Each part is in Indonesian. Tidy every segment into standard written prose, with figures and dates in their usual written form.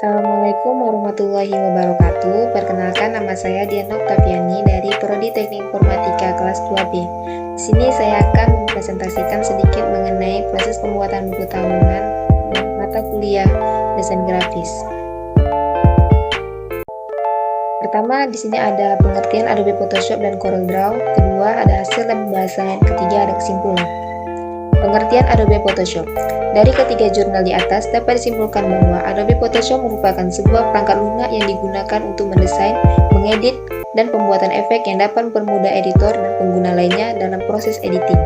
Assalamualaikum warahmatullahi wabarakatuh. Perkenalkan, nama saya Diana Oktaviani dari Prodi Teknik Informatika kelas 2B. Di sini saya akan mempresentasikan sedikit mengenai proses pembuatan buku tahunan dan mata kuliah desain grafis. Pertama, di sini ada pengertian Adobe Photoshop dan CorelDRAW. Kedua, ada hasil dan pembahasan. Ketiga, ada kesimpulan. Pengertian Adobe Photoshop. Dari ketiga jurnal di atas dapat disimpulkan bahwa Adobe Photoshop merupakan sebuah perangkat lunak yang digunakan untuk mendesain, mengedit, dan pembuatan efek yang dapat mempermudah editor dan pengguna lainnya dalam proses editing.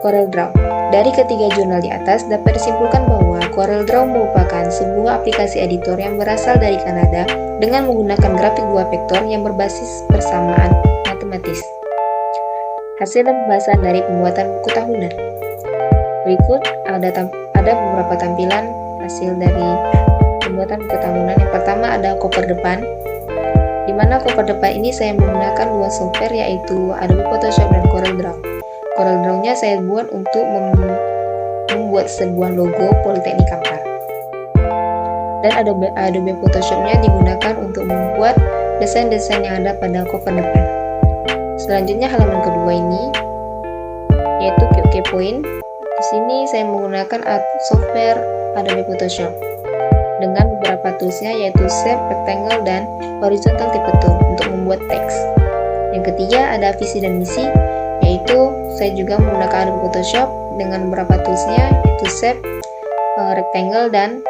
CorelDRAW. Dari ketiga jurnal di atas dapat disimpulkan bahwa CorelDRAW merupakan sebuah aplikasi editor yang berasal dari Kanada dengan menggunakan grafik dua vektor yang berbasis persamaan matematis. Hasil dan pembahasan dari pembuatan buku tahunan. Berikut ada beberapa tampilan hasil dari pembuatan buku tahunan. Yang pertama ada cover depan, di mana cover depan ini saya menggunakan dua software yaitu Adobe Photoshop dan CorelDRAW. CorelDRAW-nya saya buat untuk membuat sebuah logo Politeknik Kampar, dan Adobe Photoshop-nya digunakan untuk membuat desain-desain yang ada pada cover depan. Selanjutnya halaman kedua ini yaitu key point. Di sini saya menggunakan software Adobe Photoshop dengan beberapa toolsnya yaitu Shape, Rectangle, dan Horizontal Type Tool untuk membuat teks. Yang ketiga ada visi dan misi, yaitu saya juga menggunakan Adobe Photoshop dengan beberapa toolsnya yaitu Shape, Rectangle, dan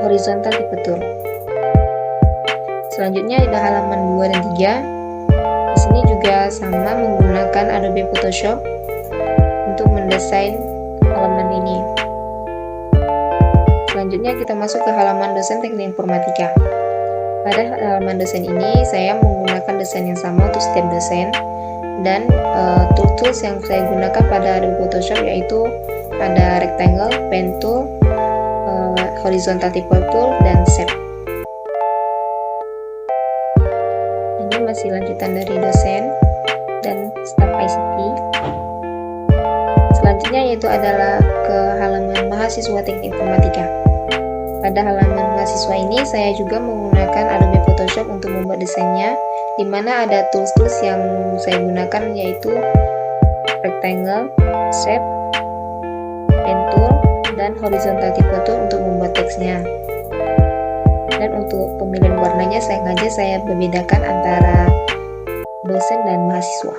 Horizontal Type Tool. Selanjutnya ada halaman 2 dan 3. Di sini juga sama menggunakan Adobe Photoshop untuk mendesain halaman ini. Selanjutnya kita masuk ke halaman dosen teknik informatika. Pada halaman dosen ini saya menggunakan desain yang sama untuk setiap dosen, dan tools yang saya gunakan pada Adobe Photoshop yaitu ada Rectangle, Pen Tool, Horizontal Type Tool, dan Shape. Ini masih lanjutan dari dosen dan staf ICT. Selanjutnya yaitu adalah ke halaman mahasiswa teknik informatika. Pada halaman mahasiswa ini saya juga menggunakan Adobe Photoshop untuk membuat desainnya, di mana ada tools-tools yang saya gunakan yaitu Rectangle, Shape, Pen Tool, dan Horizontal Type Tool untuk membuat teksnya. Dan untuk pemilihan warnanya sengaja saya membedakan antara dosen dan mahasiswa.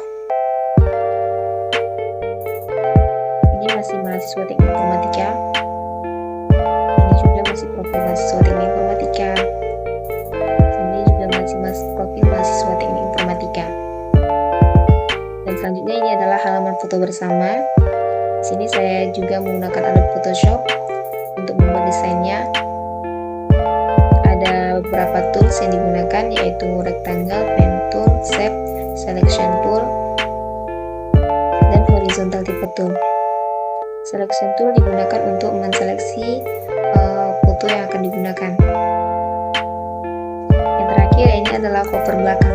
Masih mahasiswa teknik informatika, ini juga masih profil mahasiswa teknik informatika, ini juga masih profil mahasiswa teknik informatika. Dan selanjutnya ini adalah halaman foto bersama. Di sini saya juga menggunakan Adobe Photoshop untuk membuat desainnya. Ada beberapa tools yang digunakan yaitu Rectangle, Pen Tool, Shape, Selection Tool, dan Horizontal Type Tool. Selection tool digunakan untuk menseleksi foto yang akan digunakan. Yang terakhir ini adalah cover belakang.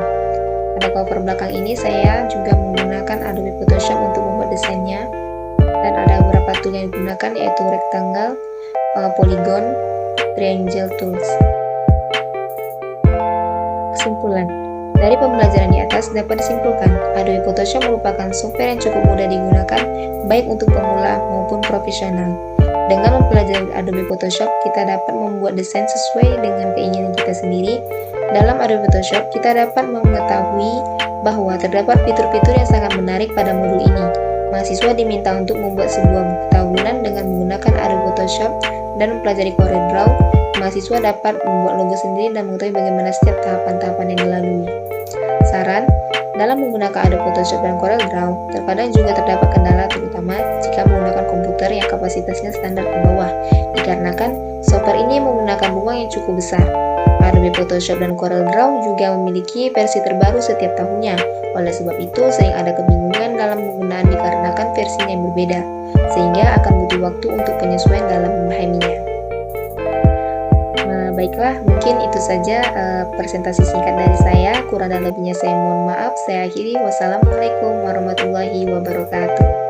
Pada cover belakang ini saya juga menggunakan Adobe Photoshop untuk membuat desainnya, dan ada beberapa tool yang digunakan yaitu Rectangle, Polygon, Triangle Tools. Kesimpulan. Dari pembelajaran di atas dapat disimpulkan, Adobe Photoshop merupakan software yang cukup mudah digunakan baik untuk pemula maupun profesional. Dengan mempelajari Adobe Photoshop, kita dapat membuat desain sesuai dengan keinginan kita sendiri. Dalam Adobe Photoshop, kita dapat mengetahui bahwa terdapat fitur-fitur yang sangat menarik pada modul ini. Mahasiswa diminta untuk membuat sebuah buku tahunan dengan menggunakan Adobe Photoshop dan mempelajari CorelDRAW. Mahasiswa dapat membuat logo sendiri dan mengetahui bagaimana setiap tahapan-tahapan yang dilalui. Saran, dalam menggunakan Adobe Photoshop dan CorelDRAW, terkadang juga terdapat kendala terutama jika menggunakan komputer yang kapasitasnya standar ke bawah, dikarenakan software ini menggunakan ruang yang cukup besar. Adobe Photoshop dan CorelDRAW juga memiliki versi terbaru setiap tahunnya. Oleh sebab itu, sering ada kebingungan dalam penggunaan dikarenakan versinya yang berbeda, sehingga akan butuh waktu untuk penyesuaian dalam memahaminya. Baiklah, mungkin itu saja presentasi singkat dari saya. Kurang dan lebihnya saya mohon maaf. Saya akhiri. Wassalamualaikum warahmatullahi wabarakatuh.